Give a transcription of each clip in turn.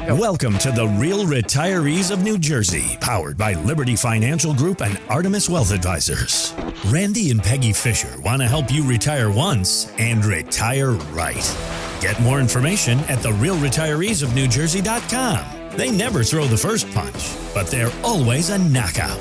Welcome to the Real Retirees of New Jersey, powered by Liberty Financial Group and Artemis Wealth Advisors. Randy and Peggy Fisher want to help you retire once and retire right. Get more information at therealretireesofnewjersey.com. They never throw the first punch, but they're always a knockout.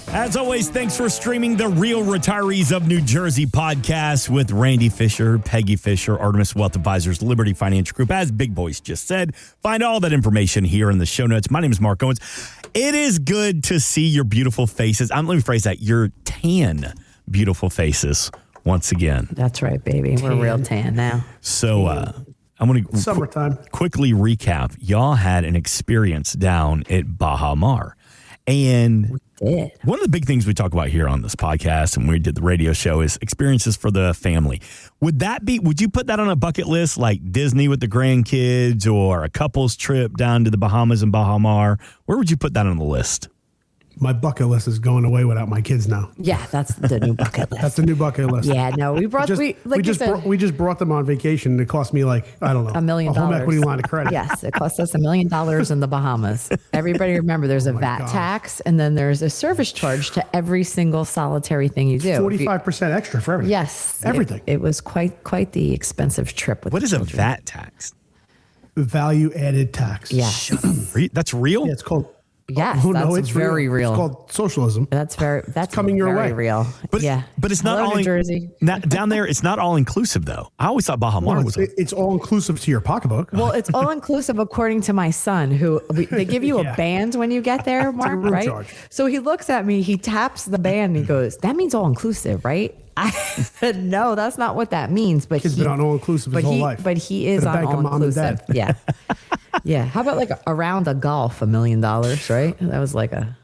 As always, thanks for streaming the Real Retirees of New Jersey podcast with Randy Fisher, Peggy Fisher, Artemis Wealth Advisors, Liberty Financial Group. As Big Boys just said, find all that information here in the show notes. My name is Mark Owens. It is good to see your beautiful faces. Let me phrase that. Your tan, beautiful faces once again. That's right, baby. We're real tan now. So I'm going to summertime. Quickly recap. Y'all had an experience down at Baja Mar. And one of the big things we talk about here on this podcast and we did the radio show is experiences for the family. Would you put that on a bucket list like Disney with the grandkids or a couple's trip down to the Bahamas and Baja Mar? Where would you put that on the list? My bucket list is going away without my kids now. Yeah, that's the new bucket list. That's the new bucket list. Yeah, no, we just brought them on vacation. It cost me like, I don't know, $1 million. A home equity line of credit. Yes, it cost us $1 million in the Bahamas. Everybody remember there's a VAT tax and then there's a service charge to every single solitary thing you do. 45% extra for everything. Yes. Everything. It was quite the expensive trip. What is a VAT tax? Value added tax. Yeah. Shut up. That's real? Yeah, it's called. Yes, it's very real. It's called socialism. That's coming your way. Real. But it's not all New Jersey. Down there. It's not all inclusive though. I always thought Baja Mar was. It's all inclusive to your pocketbook. Well, it's all inclusive according to my son, who they give you a band when you get there, Mark, right? Charge. So he looks at me, he taps the band, and he goes, "That means all inclusive, right?" I said, "No, that's not what that means." But he's been on all inclusive his whole life. But he is on all inclusive. Yeah. Yeah. How about like a round of golf, $1 million, right? That was like a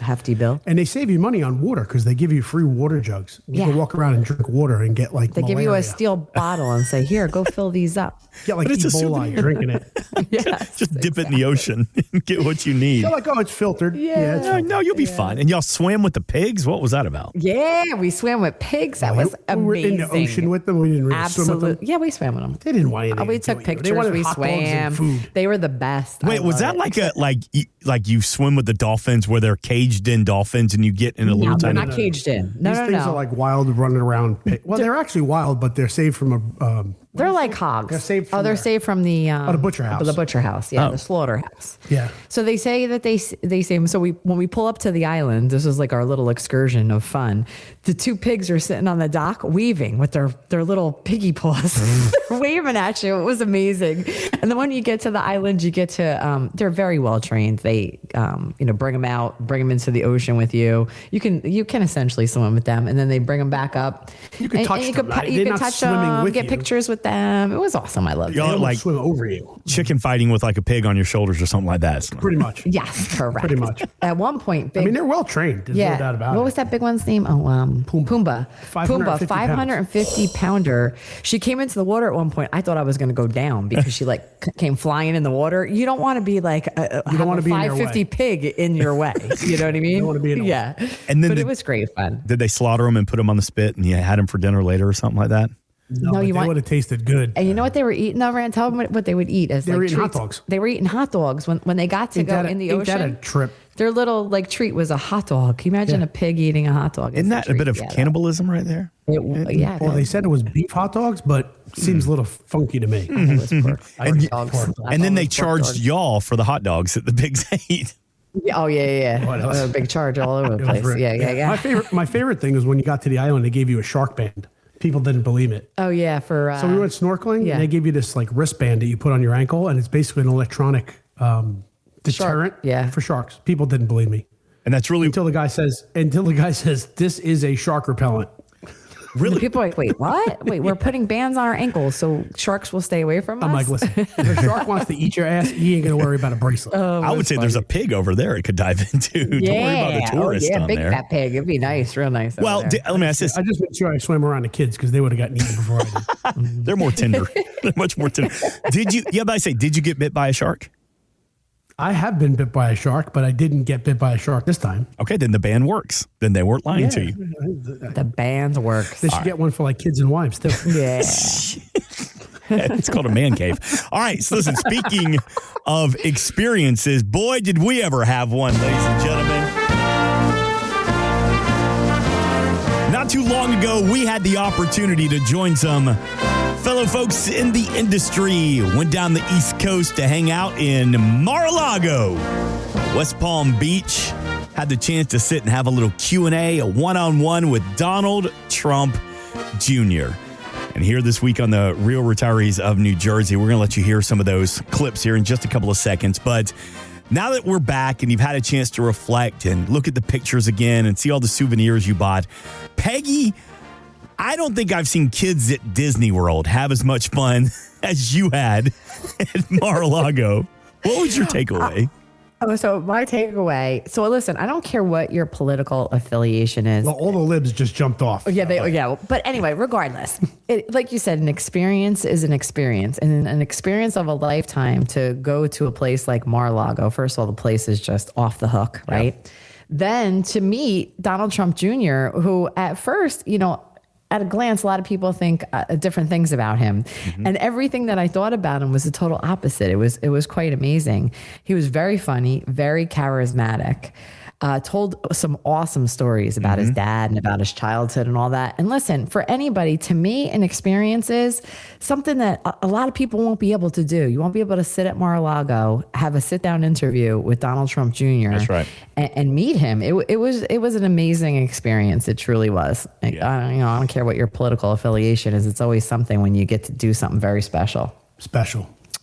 hefty bill. And they save you money on water because they give you free water jugs. You can walk around and drink water and get like They malaria. give you a steel bottle and say, "Here, go fill these up." Get like Ebola, you're drinking it. Yes, just dip it in the ocean and get what you need. You're like, oh, it's filtered. Yeah. It's filtered. No, you'll be fine. And y'all swam with the pigs? What was that about? Yeah, we swam with pigs. That was amazing. We were in the ocean with them. We didn't really swim with them. Yeah, we swam with them. They didn't want anything. We took pictures. They wanted We hot dogs and swam. food. They were the best. Wait, was that like you swim with the dolphins where they're caged in dolphins and you get in a little they're tiny... not caged in. No, These things are like wild running around. Well, they're actually wild, but they're saved from a... They're like hogs. They're saved from they're saved from the butcher house. The butcher house, the slaughterhouse. Yeah. So they say that they say. So when we pull up to the island, this is like our little excursion of fun. The two pigs are sitting on the dock weaving with their little piggy paws, waving at you. It was amazing. And then when you get to the island, you get to. They're very well trained. They bring them out, bring them into the ocean with you. You can essentially swim with them, and then they bring them back up. You can touch them. You can touch them. Get pictures with them. It was awesome. I loved it. Y'all like swim over you. Chicken fighting with like a pig on your shoulders or something like that. Pretty much. Yes, correct. Pretty much. At one point, they're well trained. There's no doubt about it. What was that big one's name? Oh, Pumbaa. 550 pounder. She came into the water at one point. I thought I was going to go down because she came flying in the water. You don't want to be like a 550 pig in your way. You know what I mean? You don't want to be in the way. And then it was great fun. Did they slaughter them and put them on the spit and you had them for dinner later or something like that? No, they would have tasted good. And you know what they were eating over? And tell them what they would eat as they were eating treats. hot dogs. They were eating hot dogs when they got to go in the ocean. Ain't that a trip? Their little treat was a hot dog. Can you imagine a pig eating a hot dog? Isn't that a bit of cannibalism right there? Well, they said it was beef hot dogs, but seems a little funky to me. And then they charged y'all for the hot dogs that the pigs ate. Oh yeah. A big charge all over the place. Yeah. My favorite thing is when you got to the island, they gave you a shark band. People didn't believe it. Oh yeah, so we went snorkeling, and they gave you this wristband that you put on your ankle, and it's basically an electronic deterrent for sharks. People didn't believe me, and that's really until the guy says this is a shark repellent. Really? People are like, wait, what? Wait, we're putting bands on our ankles so sharks will stay away from us? I'm like, listen, if a shark wants to eat your ass, he ain't going to worry about a bracelet. I would say there's a pig over there it could dive into. Don't worry about the tourists on big there. Fat pig. It'd be nice, real nice. Well, let me ask this. I just made sure I swam around the kids because they would have gotten eaten before I did. They're more tender. They're much more tender. Did you get bit by a shark? I have been bit by a shark, but I didn't get bit by a shark this time. Okay, then the ban works. Then they weren't lying to you. The band works. They should get one for kids and wives too. Yeah. It's called a man cave. All right. So listen, speaking of experiences, boy, did we ever have one, ladies and gentlemen. Not too long ago, we had the opportunity to join some fellow folks in the industry. Went down the East Coast to hang out in Mar-a-Lago, West Palm Beach. Had the chance to sit and have a little Q&A, a one-on-one with Donald Trump Jr. And here this week on the Real Retirees of New Jersey, we're going to let you hear some of those clips here in just a couple of seconds. But now that we're back and you've had a chance to reflect and look at the pictures again and see all the souvenirs you bought, Peggy, I don't think I've seen kids at Disney World have as much fun as you had at Mar-a-Lago. What was your takeaway? So my takeaway. So listen, I don't care what your political affiliation is. Well, all the libs just jumped off. Yeah. But anyway, regardless, like you said, an experience is an experience, and an experience of a lifetime to go to a place like Mar-a-Lago. First of all, the place is just off the hook, right? Yeah. Then to meet Donald Trump Jr., who at first, at a glance, a lot of people think different things about him. Mm-hmm. And everything that I thought about him was the total opposite. It was quite amazing. He was very funny, very charismatic, told some awesome stories about his dad and about his childhood and all that. And listen, for anybody, to me, an experience is something that a lot of people won't be able to do. You won't be able to sit at Mar-a-Lago, have a sit-down interview with Donald Trump Jr. That's right. And meet him. It was an amazing experience. It truly was. I don't care what your political affiliation is. It's always something when you get to do something very special.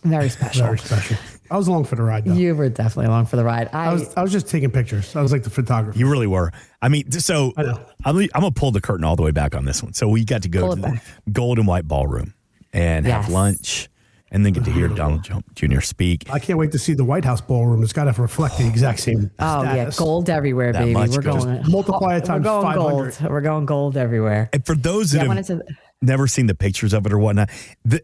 Very special. Very special. I was along for the ride, though. You were definitely along for the ride. I was just taking pictures. I was like the photographer. You really were. I mean, so I'm going to pull the curtain all the way back on this one. So we got to go to the Gold and White Ballroom and have lunch and then get to hear Donald Trump Jr. speak. I can't wait to see the White House ballroom. It's got to reflect the exact same status. Gold everywhere, baby. We're going multiply it times 500. We're going gold everywhere. And for those that have never seen the pictures of it or whatnot,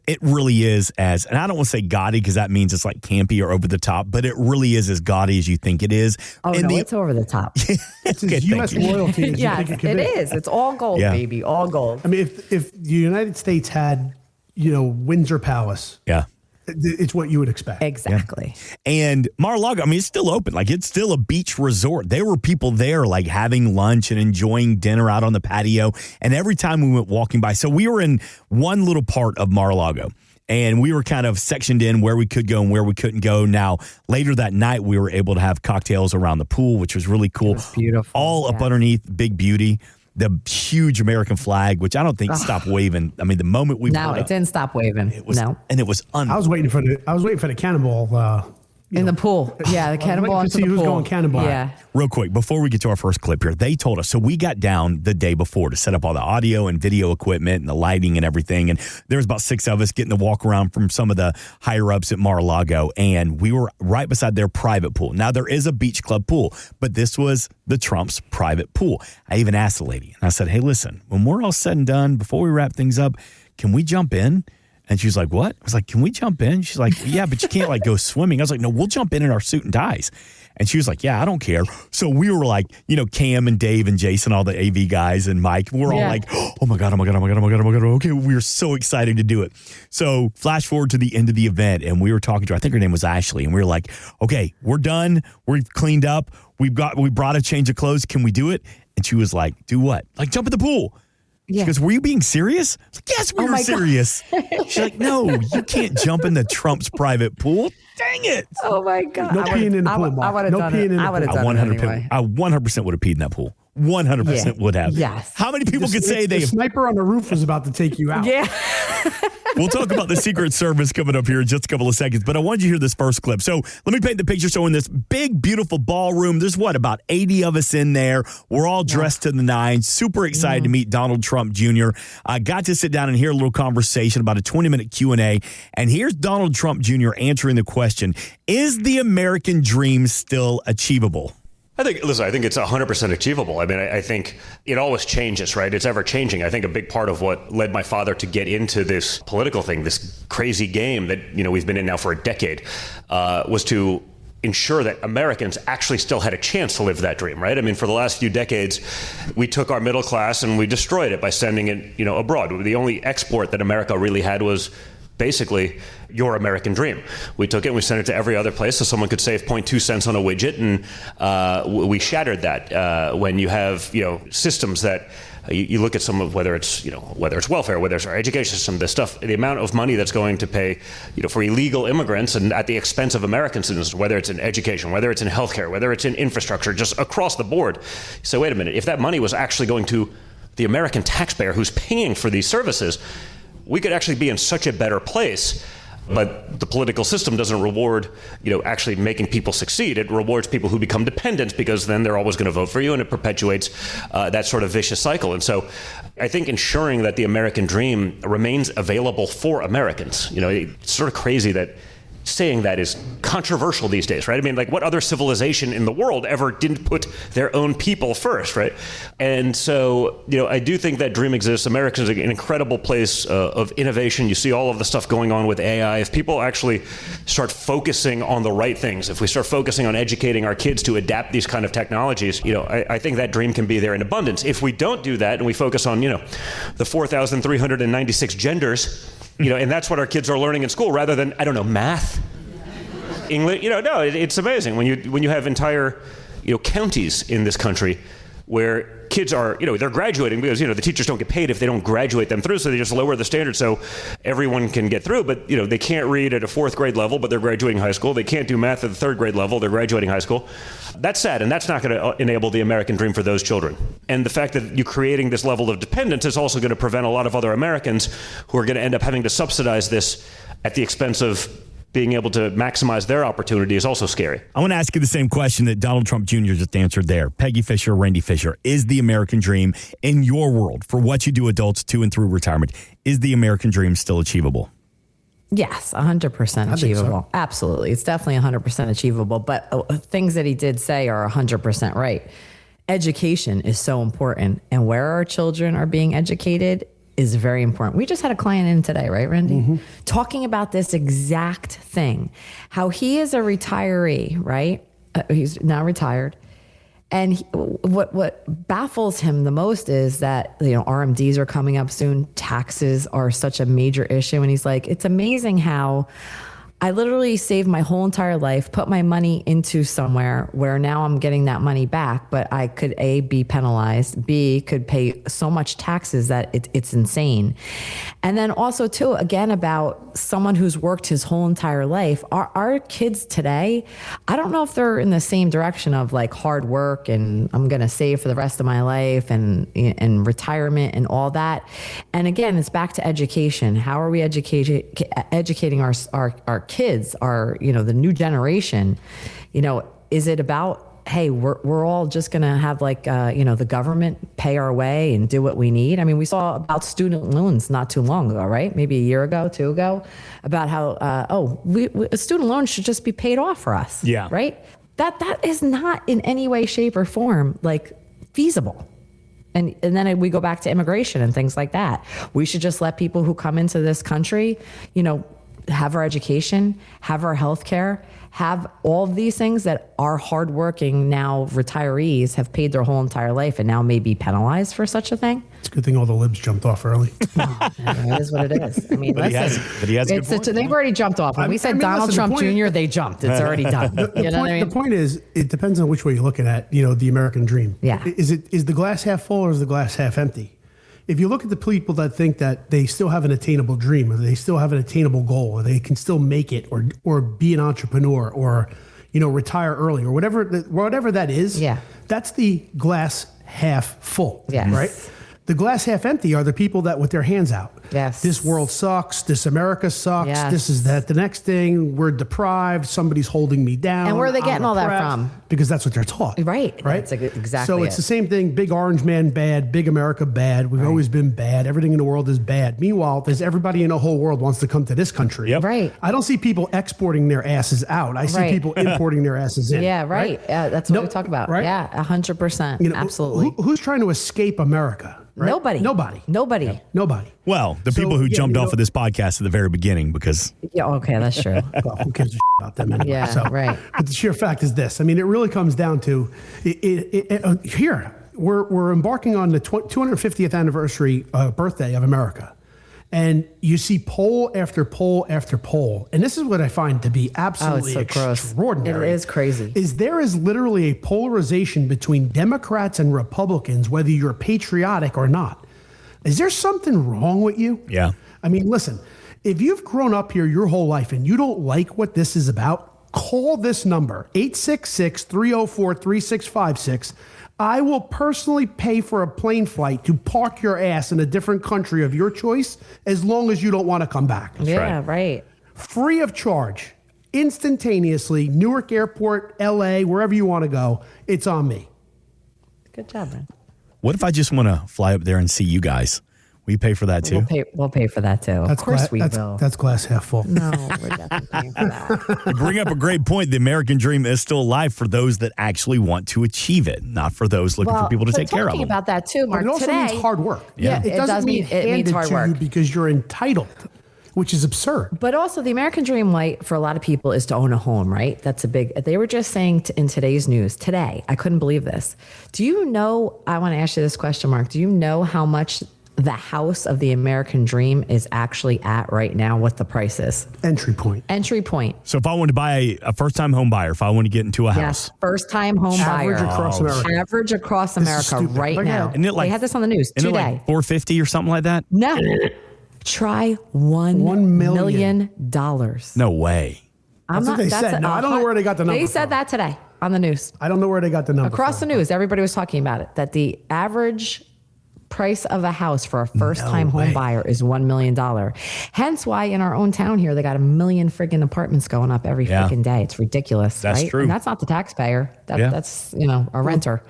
it really is and I don't want to say gaudy because that means it's like campy or over the top, but it really is as gaudy as you think it is. Oh, and it's over the top. It's as U.S. royalty as you think it can be. It is. It's all gold, baby. All gold. I mean, if the United States had, Windsor Palace. Yeah. It's what you would expect. Exactly. Yeah. And Mar-a-Lago, I mean, it's still open. Like, it's still a beach resort. There were people there, like, having lunch and enjoying dinner out on the patio. And every time we went walking by, so we were in one little part of Mar-a-Lago. And we were kind of sectioned in where we could go and where we couldn't go. Now, later that night, we were able to have cocktails around the pool, which was really cool. It was beautiful. All up underneath Big Beauty. The huge American flag, which I don't think stopped waving. I mean, the moment we it didn't stop waving. It was, and it was I was waiting for the cannonball in the pool. Yeah, the cannonball into the pool. Who's going cannonball. Yeah. Real quick, before we get to our first clip here, they told us, so we got down the day before to set up all the audio and video equipment and the lighting and everything. And there was about 6 of us getting to walk around from some of the higher ups at Mar-a-Lago. And we were right beside their private pool. Now, there is a beach club pool, but this was the Trump's private pool. I even asked the lady, and I said, hey, listen, when we're all said and done, before we wrap things up, can we jump in? And she was like, what? I was like, can we jump in? She's like, yeah, but you can't like go swimming. I was like, no, we'll jump in our suit and ties. And she was like, yeah, I don't care. So we were like, Cam and Dave and Jason, all the AV guys and Mike, we're all like, oh my God. Okay, we were so excited to do it. So flash forward to the end of the event and we were talking to her, I think her name was Ashley. And we were like, okay, we're done. We've cleaned up. We brought a change of clothes. Can we do it? And she was like, do what? Like jump in the pool. Yeah. She goes, were you being serious? I was like, yes, we were serious. She's like, no, you can't jump into Trump's private pool. Dang it. Oh, my God. No peeing in the pool, Mark. I would have done it. I would have done it anyway. I 100% would have peed in that pool. 100% would have. Yes. How many people could say the sniper on the roof was about to take you out? Yeah. We'll talk about the Secret Service coming up here in just a couple of seconds, but I wanted you to hear this first clip. So let me paint the picture. So in this big, beautiful ballroom, there's about 80 of us in there. We're all dressed to the nines. Super excited to meet Donald Trump Jr. I got to sit down and hear a little conversation, about a 20-minute Q&A. And here's Donald Trump Jr. answering the question, is the American dream still achievable? I think it's 100% achievable. I mean, I think it always changes, right? It's ever changing. I think a big part of what led my father to get into this political thing, this crazy game that, we've been in now for a decade, was to ensure that Americans actually still had a chance to live that dream, right? I mean, for the last few decades, we took our middle class and we destroyed it by sending it, abroad. The only export that America really had was basically your American dream. We took it and we sent it to every other place so someone could save 0.2 cents on a widget, and we shattered that. When you have systems that you look at some of whether it's welfare, whether it's our education system, this stuff, the amount of money that's going to pay for illegal immigrants and at the expense of American citizens, whether it's in education, whether it's in healthcare, whether it's in infrastructure, just across the board. So wait a minute, if that money was actually going to the American taxpayer who's paying for these services, we could actually be in such a better place. But the political system doesn't reward, actually making people succeed. It rewards people who become dependents, because then they're always going to vote for you, and it perpetuates that sort of vicious cycle. And so I think ensuring that the American dream remains available for Americans, it's sort of crazy that saying that is controversial these days, right? I mean, like, what other civilization in the world ever didn't put their own people first, right? And so, I do think that dream exists. America is an incredible place of innovation. You see all of the stuff going on with AI. If people actually start focusing on the right things, if we start focusing on educating our kids to adapt these kind of technologies, I think that dream can be there in abundance. If we don't do that and we focus on, the 4,396 genders, and that's what our kids are learning in school, rather than, math, English. No, it's amazing when you have entire, counties in this country where kids are, they're graduating because, the teachers don't get paid if they don't graduate them through, so they just lower the standard so everyone can get through. But, they can't read at a 4th grade level, but they're graduating high school. They can't do math at the 3rd grade level, they're graduating high school. That's sad, and that's not going to enable the American dream for those children. And the fact that you're creating this level of dependence is also going to prevent a lot of other Americans who are going to end up having to subsidize this at the expense of being able to maximize their opportunity is also scary. I want to ask you the same question that Donald Trump Jr. just answered there. Peggy Fisher, Randy Fisher, is the American dream in your world, for what you do adults to and through retirement, is the American dream still achievable? Yes, 100% achievable. So. Absolutely. It's definitely 100% achievable. But things that he did say are 100% right. Education is so important. And where our children are being educated is very important. We just had a client in today, right, Randy? Mm-hmm. Talking about this exact thing. How he is a retiree, right? He's now retired. And what baffles him the most is that, RMDs are coming up soon. Taxes are such a major issue. And he's like, it's amazing how I literally saved my whole entire life, put my money into somewhere where now I'm getting that money back, but I could A, be penalized, B, could pay so much taxes that it's insane. And then also too, again, about someone who's worked his whole entire life, our kids today, I don't know if they're in the same direction of like hard work and I'm going to save for the rest of my life and retirement and all that. And again, it's back to education. How are we educating our kids, are the new generation? Is it about, hey, we're all just gonna have the government pay our way and do what we need? I mean, we saw about student loans not too long ago, right? Maybe a year ago, 2 ago, about how a student loan should just be paid off for us. Yeah, right. That is not in any way, shape, or form feasible. And then we go back to immigration and things like that. We should just let people who come into this country, have our education, have our health care, have all of these things that our hardworking now retirees have paid their whole entire life and now may be penalized for such a thing. It's a good thing all the libs jumped off early. It is what it is. I mean, but he has a good point. They've already jumped off. When we said Donald Trump Jr., they jumped. It's already done. The point is, it depends on which way you're looking at, the American dream. Yeah. Is the glass half full or is the glass half empty? If you look at the people that think that they still have an attainable dream, or they still have an attainable goal, or they can still make it, or be an entrepreneur, or retire early, or whatever that is, that's the glass half full, right? The glass half empty are the people that with their hands out. Yes. This world sucks. This America sucks. Yes. This is that. The next thing, we're deprived. Somebody's holding me down. And where are they getting all that from? Because that's what they're taught. Right. That's exactly So it's the same thing. Big orange man bad. Big America bad. We've always been bad. Everything in the world is bad. Meanwhile, there's everybody in the whole world wants to come to this country. Yep. Right. I don't see people exporting their asses out. I see people importing their asses in. Yeah, right. That's what we talk about. Right? Yeah, 100%. Absolutely. Who's trying to escape America? Right? Nobody. Well, the people who jumped off of this podcast at the very beginning because... Yeah, okay, that's true. Well, who cares about them anyway? Yeah, right. But the sheer fact is this. I mean, it really comes down to... here, we're embarking on the 250th anniversary birthday of America. And you see poll after poll after poll. And this is what I find to be absolutely so gross. extraordinary. It is crazy. Is there is literally a polarization between Democrats and Republicans, whether you're patriotic or not. Is there something wrong with you? Yeah. I mean, listen, if you've grown up here your whole life and you don't like what this is about, call this number, 866-304-3656. I will personally pay for a plane flight to park your ass in a different country of your choice as long as you don't want to come back. Yeah, right. Free of charge, instantaneously, Newark Airport, LA, wherever you want to go, it's on me. Good job, man. What if I just want to fly up there and see you guys? Will you pay for that too? We'll pay for that too. Of course we will. That's glass half full. No, we're definitely paying for that. You bring up a great point. The American dream is still alive for those that actually want to achieve it, not for those looking for people to take care of them. Talking about that too, Mark. But it also today, means hard work. Yeah, It doesn't mean it means handed hard to you work. because you're entitled, which is absurd. But also, the American dream, like for a lot of people, is to own a home, right? That's a big. They were just saying in today's news today. I couldn't believe this. Do you know? I want to ask you this question, Mark. Do you know how much the house of the American dream is actually at right now? What the price is? Entry point. Entry point. So if I want to buy a first-time home buyer, if I want to get into a house, Yes, first-time home buyer. Average across America. Average across is America stupid. right Look now. at it. Isn't it like- they had this on the news isn't it today. like $450 or something like that? No, try $1 million. No way. That's what they said. No, I don't know where they got the number They said from. that today on the news. I don't know where they got the number Across the from. news, everybody was talking about it, that the average price of a house for a first-time way. home buyer is $1 million. Hence why in our own town here, they got 1 million friggin' apartments going up every Yeah. freaking day. It's ridiculous, That's right? true. And that's not the taxpayer. Yeah. That's, a renter.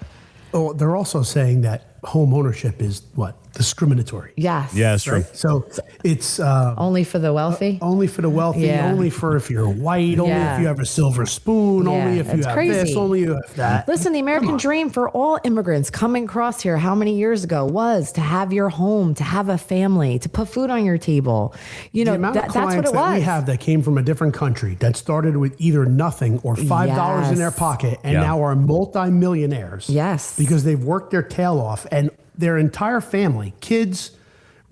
Oh, they're also saying that home ownership is what? Discriminatory. Yes. Yeah, it's true. Right? So it's Only for the wealthy? only for the wealthy, Yeah. only for if you're white, only Yeah. if you have a silver spoon, only Yeah, if you it's have crazy. this, only if you have that. Listen, the American Come on. dream for all immigrants coming across here, how many years ago, was to have your home, to have a family, to put food on your table. You The know, amount that's of what clients it that was. we have that came from a different country that started with either nothing or $5 in their Yes. pocket and Yeah. now are multi-millionaires. Yes. Because they've worked their tail off and their entire family, kids,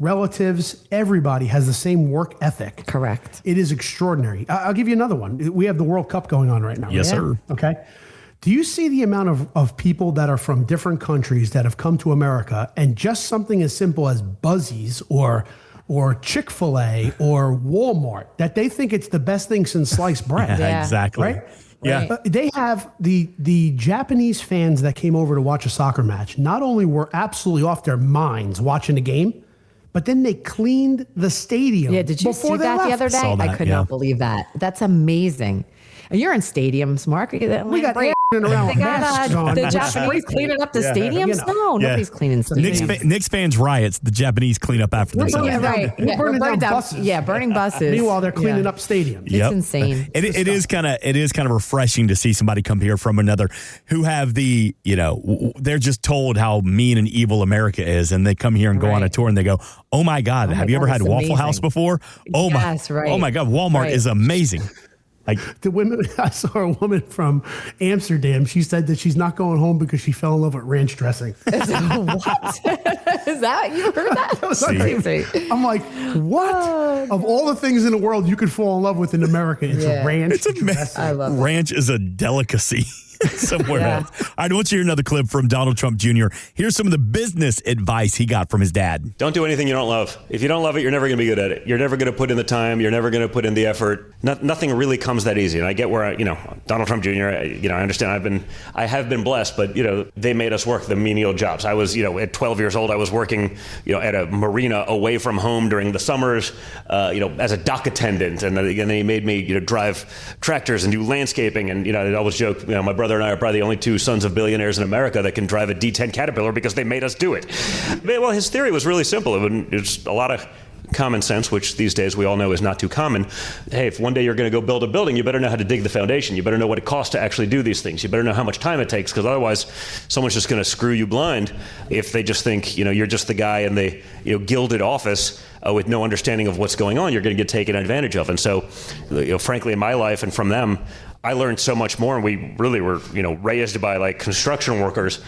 relatives, everybody has the same work ethic. Correct. It is extraordinary. I'll give you another one. We have the World Cup going on right now. Yes, right? sir. Okay. Do you see the amount of people that are from different countries that have come to America and just something as simple as Buzzies or Chick-fil-A or Walmart that they think it's the best thing since sliced bread? Yeah. Exactly. Right? Yeah. Right. They have the Japanese fans that came over to watch a soccer match. Not only were absolutely off their minds watching the game, but then they cleaned the stadium. Yeah, did you before see they that the left. other day? Saw that, I could yeah. not believe that. That's amazing. And you're in stadiums, Mark. We got running around They with masks got on. the With spray Japanese paint. cleaning up the stadiums? You know. No, Yeah. nobody's cleaning stadiums. Knicks fans riots. The Japanese clean up after themselves. Yeah, right. We're burning down buses. Yeah, burning buses. Meanwhile, they're cleaning Yeah. up stadiums. It's insane. It is kind of refreshing to see somebody come here from another who have they're just told how mean and evil America is, and they come here and go on a Right. tour and they go, "Oh my God, have you God, ever had it's Waffle amazing. House before? Oh Yes, my, right. oh my God, Walmart Right. is amazing." Like, The women, I saw a woman from Amsterdam. She said that she's not going home because she fell in love with ranch dressing. What? Is that you heard that? was Crazy. I'm like, what? Of all the things in the world you could fall in love with in America, it's Yeah. ranch it's amazing. dressing. I love it. Ranch is a delicacy somewhere Yeah. else. All right, I want you to hear another clip from Donald Trump Jr. Here's some of the business advice he got from his dad. Don't do anything you don't love. If you don't love it, you're never going to be good at it. You're never going to put in the time. You're never going to put in the effort. Nothing really comes that easy. And I get where, Donald Trump Jr., I understand I have been blessed, but, they made us work the menial jobs. I was, at 12 years old, I was working, at a marina away from home during the summers, as a dock attendant. And then he made me, drive tractors and do landscaping. And, I always joke, my brother and I are probably the only two sons of billionaires in America that can drive a D10 Caterpillar because they made us do it. Well, his theory was really simple. It's a lot of common sense, which these days we all know is not too common. Hey, if one day you're going to go build a building, you better know how to dig the foundation. You better know what it costs to actually do these things. You better know how much time it takes, because otherwise someone's just going to screw you blind if they just think, you're just the guy in the gilded office with no understanding of what's going on, you're going to get taken advantage of. And so, frankly, in my life and from them, I learned so much more, and we really were, raised by like construction workers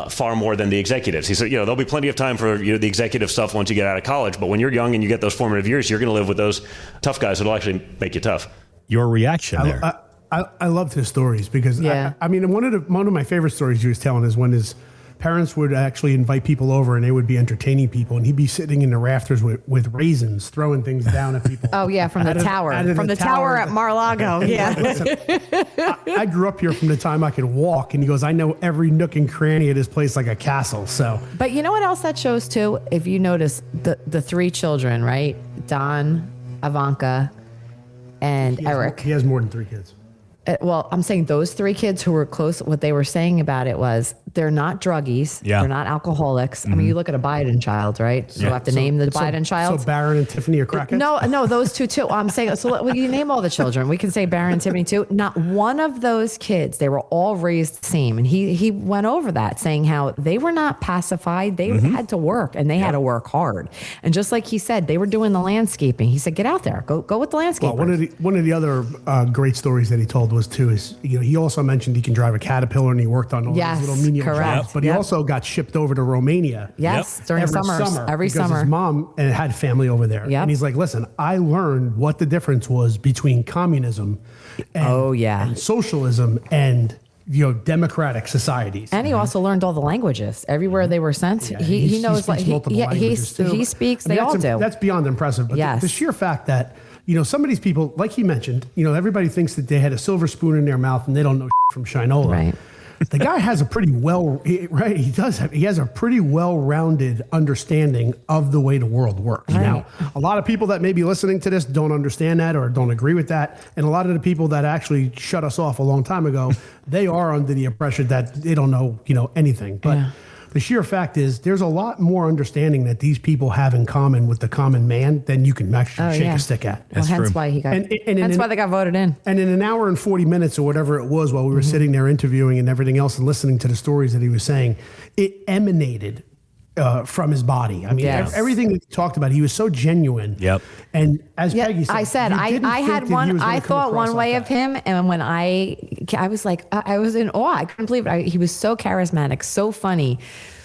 far more than the executives. He said, there'll be plenty of time for the executive stuff once you get out of college, but when you're young and you get those formative years, you're going to live with those tough guys that'll actually make you tough. Your reaction there? I loved his stories because I mean, one of my favorite stories he was telling is when his parents would actually invite people over and they would be entertaining people, and he'd be sitting in the rafters with raisins, throwing things down at people. Oh yeah, from the tower, from the tower at Mar-a-Lago. Yeah. Listen, I grew up here from the time I could walk, and he goes, I know every nook and cranny of this place like a castle. So, but you know what else that shows too? If you notice the three children, right? Don, Ivanka, and Eric. He has more than 3 kids. Well, I'm saying those 3 kids who were close, what they were saying about it was they're not druggies. Yeah. They're not alcoholics. I mean, you look at a Biden child, right? So I have to name the Biden child. So Barron and Tiffany are crackheads? No, those two too. I'm saying, so you name all the children. We can say Barron and Tiffany too. Not one of those kids, they were all raised the same. And he went over that, saying how they were not pacified. They had to work, and they had to work hard. And just like he said, they were doing the landscaping. He said, get out there, go with the landscaping. Well, one of the other great stories that he told was too is he also mentioned he can drive a Caterpillar, and he worked on all these little menial jobs. But he also got shipped over to Romania. Yes, during every summer. Because his mom had family over there. Yep. And he's like, listen, I learned what the difference was between communism and socialism and democratic societies. And he also learned all the languages everywhere they were sent. Yeah, he knows multiple languages too. He speaks. They all do. That's beyond impressive. But the sheer fact that some of these people, like he mentioned, everybody thinks that they had a silver spoon in their mouth and they don't know from Shinola. Right. The guy has a pretty he has a pretty well-rounded understanding of the way the world works. Right. Now, a lot of people that may be listening to this don't understand that or don't agree with that. And a lot of the people that actually shut us off a long time ago, they are under the impression that they don't know, anything. But the sheer fact is there's a lot more understanding that these people have in common with the common man than you can actually shake a stick at. Well, hence why he got. Hence why they got voted in. And in an hour and 40 minutes or whatever it was, while we were sitting there interviewing and everything else and listening to the stories that he was saying, it emanated from his body. I mean, everything that he talked about, he was so genuine. Yep. And as Peggy said, I said, I had one. I thought one way of him, and when I was like, I was in awe. I couldn't believe it. He was so charismatic, so funny,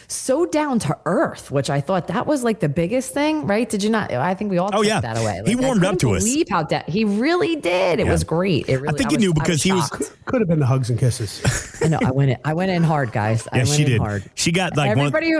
so down to earth, which I thought that was like the biggest thing, right? Did you not? I think we all took that away. He warmed up to us. Believe how he really did. It was great. It really, I think he knew because he was. Could have been the hugs and kisses. I know. I went in hard, guys. Yeah, she did. Hard. She got like everybody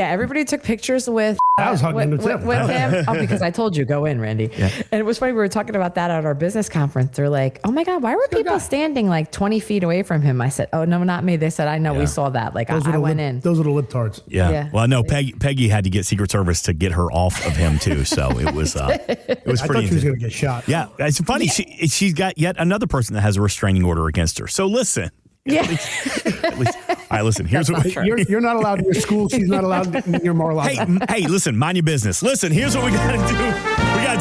everybody took pictures with. I was hugging with him. Oh, because I told you go in, Randy. Yeah. And it was funny. We were talking about that at our business conference. They're like, "Oh my God, why were people standing like 20 feet away from him?" I said, "Oh no, not me." They said, "I know, we saw that." Like I went in. Those are the libtards. Yeah. Well, no, Peggy had to get Secret Service to get her off of him too. So it was pretty. I thought she was going to get shot. Yeah, it's funny. Yeah. She's got yet another person that has a restraining order against her. So listen. Yeah. All right, listen. Here's what you're not allowed in your school. She's not allowed in your Mar-a-Lago. Hey, listen. Mind your business. Listen. Here's what we got to do. We got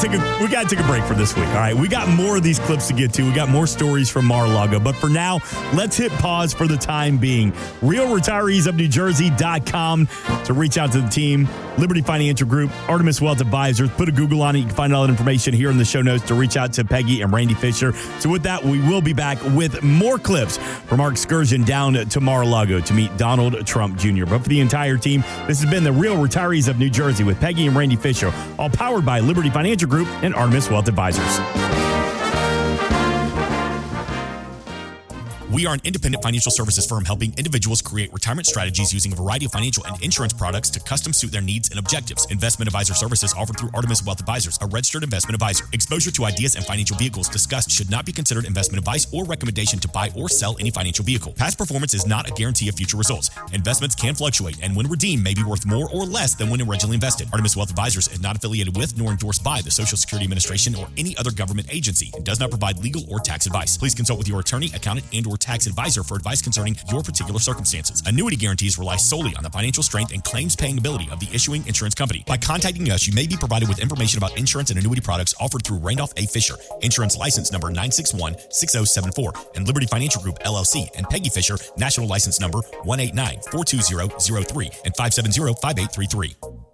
to take a break for this week. All right. We got more of these clips to get to. We got more stories from Mar-a-Lago. But for now, let's hit pause for the time being. RealRetireesOfNewJersey.com to reach out to the team. Liberty Financial Group, Artemis Wealth Advisors. Put a Google on it. You can find all that information here in the show notes to reach out to Peggy and Randy Fisher. So with that, we will be back with more clips from our excursion down to Mar-a-Lago to meet Donald Trump Jr. But for the entire team, this has been the Real Retirees of New Jersey with Peggy and Randy Fisher, all powered by Liberty Financial Group and Artemis Wealth Advisors. We are an independent financial services firm helping individuals create retirement strategies using a variety of financial and insurance products to custom suit their needs and objectives. Investment advisor services offered through Artemis Wealth Advisors, a registered investment advisor. Exposure to ideas and financial vehicles discussed should not be considered investment advice or recommendation to buy or sell any financial vehicle. Past performance is not a guarantee of future results. Investments can fluctuate and when redeemed may be worth more or less than when originally invested. Artemis Wealth Advisors is not affiliated with nor endorsed by the Social Security Administration or any other government agency and does not provide legal or tax advice. Please consult with your attorney, accountant, and or tax advisor for advice concerning your particular circumstances. Annuity guarantees rely solely on the financial strength and claims paying ability of the issuing insurance company. By contacting us, you may be provided with information about insurance and annuity products offered through Randolph A. Fisher, insurance license number 9616074, and Liberty Financial Group, LLC, and Peggy Fisher, national license number 189-42003 and 570-5833.